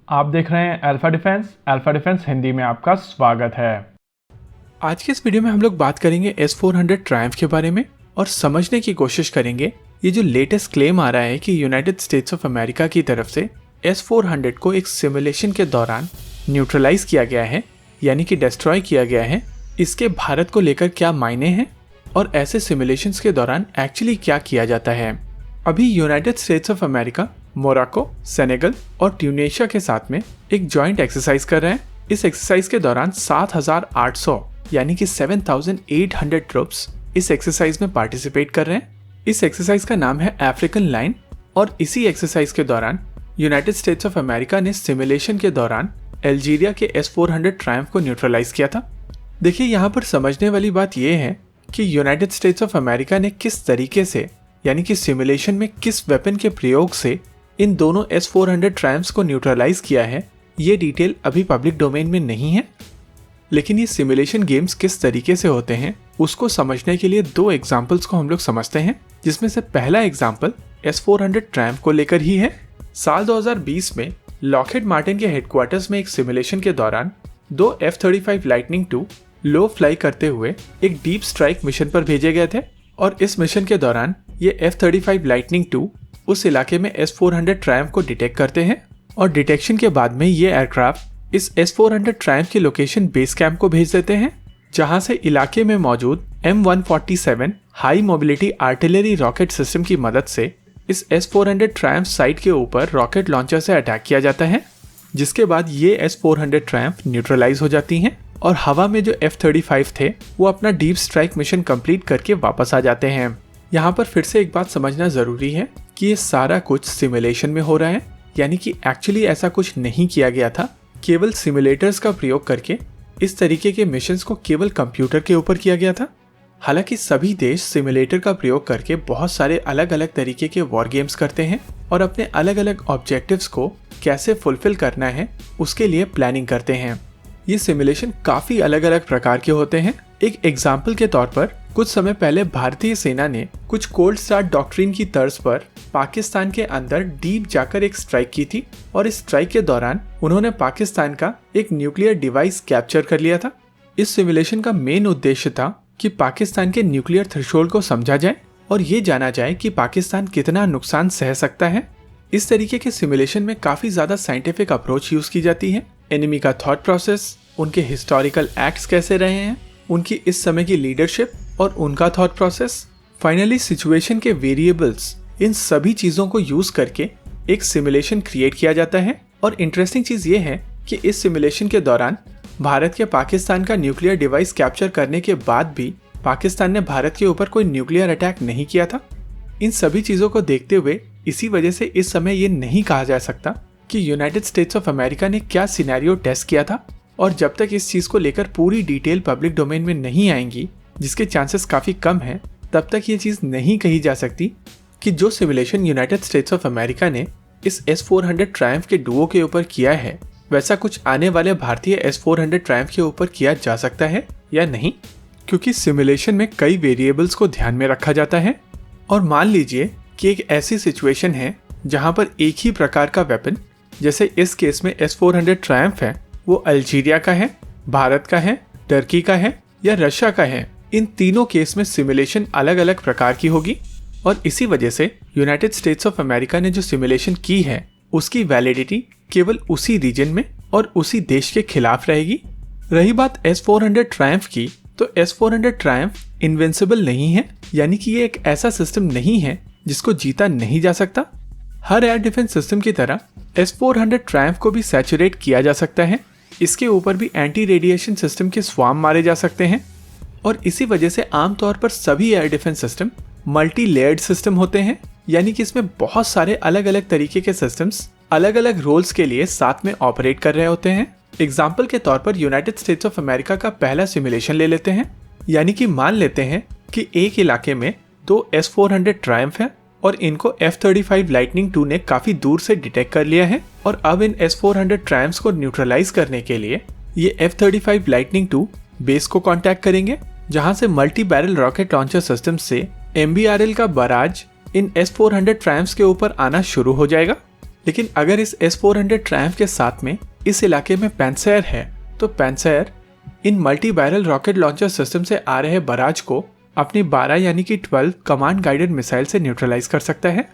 आप देख रहे हैं अल्फा डिफेंस हिंदी में आपका स्वागत है। आज के इस वीडियो में हम लोग बात करेंगे S400 ट्रायम्फ के बारे में और समझने की कोशिश करेंगे ये जो लेटेस्ट क्लेम आ रहा है कि यूनाइटेड स्टेट्स ऑफ अमेरिका की तरफ से S400 को एक सिमुलेशन के दौरान न्यूट्रलाइज किया गया है, यानी कि डिस्ट्रॉय किया गया है। इसके भारत को लेकर क्या मायने हैं और ऐसे सिमुलेशंस के दौरान एक्चुअली क्या किया जाता है। अभी United states of America Morocco, Senegal और ट्यूनेशिया के साथ में एक जॉइंट एक्सरसाइज कर रहे हैं। इस एक्सरसाइज के दौरान 7,800 यानी कि 7,800 ट्रूप्स इस एक्सरसाइज में पार्टिसिपेट कर रहे हैं। इस एक्सरसाइज का नाम है अफ्रीकन लाइन और इसी एक्सरसाइज के दौरान यूनाइटेड स्टेट्स ऑफ अमेरिका ने सिमुलेशन के दौरान अल्जीरिया के S400 ट्रायम्फ को न्यूट्रलाइज किया था। देखिए, यहाँ पर समझने वाली बात यह है कि यूनाइटेड स्टेट्स ऑफ अमेरिका ने किस तरीके से, यानी कि सिमुलेशन में किस वेपन के प्रयोग से इन दोनों S400 ट्रायम्फ्स को न्यूट्रलाइज किया है, ये डिटेल अभी पब्लिक डोमेन में नहीं है। लेकिन ये सिमुलेशन गेम्स किस तरीके से होते हैं उसको समझने के लिए दो एग्जाम्पल्स को हम लोग समझते हैं, जिसमें से पहला एग्जाम्पल S400 ट्रायम्फ को लेकर ही है। साल 2020 में लॉकहीड मार्टिन के हेडक्वार्टर्स में एक सिमुलेशन के दौरान दो F-35 लाइटनिंग II लो फ्लाई करते हुए एक डीप स्ट्राइक मिशन पर भेजे गए थे और इस मिशन के दौरान ये F-35 लाइटनिंग II उस इलाके में S400 ट्रायम्फ को डिटेक्ट करते हैं और डिटेक्शन के बाद में ये एयरक्राफ्ट इस S400 ट्रायम्फ की लोकेशन बेस कैंप को भेज देते हैं, जहां से इलाके में मौजूद M147 high mobility artillery rocket system की मदद से इस S400 ट्रायम्फ साइट के ऊपर रॉकेट लॉन्चर से अटैक किया जाता है, जिसके बाद ये S400 ट्रायम्फ न्यूट्रलाइज हो जाती हैं और हवा में जो F-35 थे वो अपना डीप स्ट्राइक मिशन कंप्लीट करके वापस आ जाते हैं। यहाँ पर फिर से एक बात समझना जरूरी है कि ये सारा कुछ सिमुलेशन में हो रहा है, यानी कि एक्चुअली ऐसा कुछ नहीं किया गया था। केवल सिमुलेटर्स का प्रयोग करके इस तरीके के मिशंस को केवल कंप्यूटर के ऊपर किया गया था। हालांकि सभी देश सिमुलेटर का प्रयोग करके बहुत सारे अलग अलग तरीके के वॉर गेम्स करते हैं और अपने अलग अलग ऑब्जेक्टिव्स को कैसे फुलफिल करना है उसके लिए प्लानिंग करते हैं। ये सिमुलेशन काफी अलग अलग प्रकार के होते हैं। एक एग्जाम्पल के तौर पर कुछ समय पहले भारतीय सेना ने कुछ कोल्ड स्टार्ट डॉक्ट्रिन की तर्ज पर पाकिस्तान के अंदर डीप जाकर एक स्ट्राइक की थी और इस स्ट्राइक के दौरान उन्होंने पाकिस्तान का एक न्यूक्लियर डिवाइस कैप्चर कर लिया था। इस सिमुलेशन का मेन उद्देश्य था कि पाकिस्तान के न्यूक्लियर थ्रेशोल्ड को समझा जाए और ये जाना जाए कि पाकिस्तान कितना नुकसान सह सकता है। इस तरीके के सिमुलेशन में काफी ज्यादा साइंटिफिक अप्रोच यूज की जाती है। एनिमी का थॉट प्रोसेस, उनके हिस्टोरिकल एक्ट्स कैसे रहे हैं, उनकी इस समय की लीडरशिप और उनका थॉट प्रोसेस, फाइनली सिचुएशन के वेरिएबल्स, इन सभी चीजों को यूज करके एक सिमुलेशन क्रिएट किया जाता है। और इंटरेस्टिंग चीज ये है कि इस सिमुलेशन के दौरान भारत के पाकिस्तान का न्यूक्लियर डिवाइस कैप्चर करने के बाद भी पाकिस्तान ने भारत के ऊपर कोई न्यूक्लियर अटैक नहीं किया था। इन सभी चीजों को देखते हुए इसी वजह से इस समय ये नहीं कहा जा सकता कि यूनाइटेड स्टेट्स ऑफ अमेरिका ने क्या सिनेरियो टेस्ट किया था, और जब तक इस चीज को लेकर पूरी डिटेल पब्लिक डोमेन में नहीं आएंगी, जिसके चांसेस काफी कम हैं, तब तक ये चीज नहीं कही जा सकती कि जो simulation United states of America ने इस S400 ट्रायम्फ के डुओ के ऊपर किया है वैसा कुछ आने वाले भारतीय S400 ट्रायम्फ के ऊपर किया जा सकता है या नहीं, क्योंकि सिमुलेशन में कई वेरिएबल्स को ध्यान में रखा जाता है। और मान लीजिए कि एक ऐसी सिचुएशन है जहां पर एक ही प्रकार का वेपन, जैसे इस केस में S400 ट्रायम्फ है, वो अल्जीरिया का है, भारत का है, टर्की का है या रशिया का है। इन तीनों केस में सिमुलेशन अलग अलग प्रकार की होगी और इसी वजह से यूनाइटेड स्टेट्स ऑफ अमेरिका ने जो सिमुलेशन की है उसकी वैलिडिटी केवल उसी रीजन में और उसी देश के खिलाफ रहेगी। रही बात S400 ट्रायम्फ की, तो S400 ट्रायम्फ इनविंसिबल नहीं है, यानी कि ये एक ऐसा सिस्टम नहीं है जिसको जीता नहीं जा सकता। हर एयर डिफेंस सिस्टम की तरह S400 ट्रायम्फ को भी सैचुरेट किया जा सकता है। इसके ऊपर भी एंटी रेडिएशन सिस्टम के स्वाम मारे जा सकते हैं और इसी वजह से आमतौर पर सभी air defence system multi layered system होते हैं, यानी कि इसमें बहुत सारे अलग अलग तरीके के सिस्टम्स अलग अलग रोल्स के लिए साथ में ऑपरेट कर रहे होते हैं। एग्जाम्पल के तौर पर यूनाइटेड स्टेट्स ऑफ अमेरिका का पहला सिमुलेशन ले लेते हैं, यानी कि मान लेते हैं कि एक इलाके में दो S400 ट्रायम्फ है और इनको F-35 लाइटनिंग II ने काफी दूर से डिटेक्ट कर लिया है और अब इन S400 ट्रायम्फ्स को न्यूट्रलाइज करने के लिए ये F-35 लाइटनिंग II बेस को कांटेक्ट करेंगे, जहां से multi barrel rocket launcher system से MBRL का बराज इन S400 ट्रायम्फ्स के ऊपर आना शुरू हो जाएगा। लेकिन अगर इस S-400 ट्रायम्फ के साथ में इस इलाके में पैंसर है तो पैंसर इन multi barrel rocket launcher system से आ रहे बराज को अपनी 12 यानी कि 12 कमांड गाइडेड मिसाइल से न्यूट्रलाइज कर सकता है।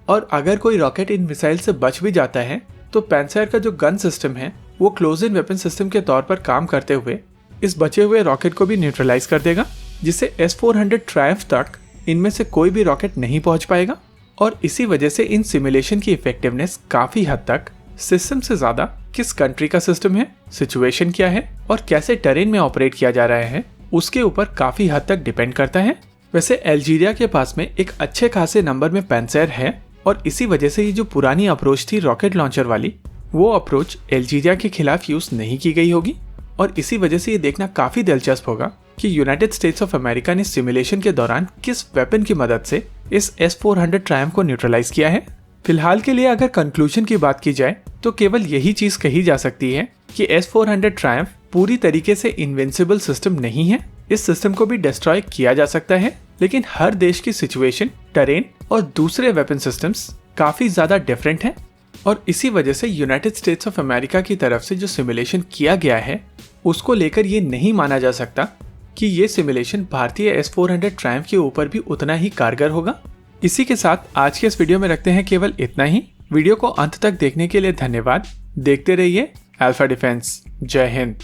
और अगर कोई रॉकेट इन मिसाइल से बच भी जाता है तो पैंसर का जो गन सिस्टम है वो क्लोज इन वेपन सिस्टम के तौर पर काम करते हुए इस बचे हुए रॉकेट को भी न्यूट्रलाइज कर देगा, जिससे S-400 ट्रायम्फ तक इनमें से कोई भी रॉकेट नहीं पहुंच पाएगा। और इसी वजह से इन सिमुलेशन की इफेक्टिवनेस काफी हद तक सिस्टम से ज्यादा किस कंट्री का सिस्टम है, सिचुएशन क्या है और कैसे टेरेन में ऑपरेट किया जा रहा है उसके ऊपर काफी हद तक डिपेंड करता है। वैसे अल्जीरिया के पास में एक अच्छे खासे नंबर में पैंसर है और इसी वजह से ये जो पुरानी अप्रोच थी रॉकेट लॉन्चर वाली वो अप्रोच अल्जीरिया के खिलाफ यूज नहीं की गई होगी। और इसी वजह से ये देखना काफी दिलचस्प होगा कि यूनाइटेड स्टेट्स ऑफ अमेरिका ने सिमुलेशन के दौरान किस वेपन की मदद से इस S-400 ट्रायम्फ को न्यूट्रलाइज किया है। फिलहाल के लिए अगर कंक्लूजन की बात की जाए तो केवल यही चीज कही जा सकती है कि S-400 ट्रायम्फ पूरी तरीके से इनविंसिबल सिस्टम नहीं है। इस सिस्टम को भी डिस्ट्रॉय किया जा सकता है, लेकिन हर देश की सिचुएशन, टेरेन और दूसरे वेपन सिस्टम्स काफी ज्यादा डिफरेंट हैं। और इसी वजह से यूनाइटेड स्टेट्स ऑफ अमेरिका की तरफ से जो सिमुलेशन किया गया है उसको लेकर ये नहीं माना जा सकता कि ये सिमुलेशन भारतीय S-400 ट्रायम्फ के ऊपर भी उतना ही कारगर होगा। इसी के साथ आज के इस वीडियो में रखते हैं केवल इतना ही। वीडियो को अंत तक देखने के लिए धन्यवाद। देखते रहिए अल्फा डिफेंस। जय हिंद।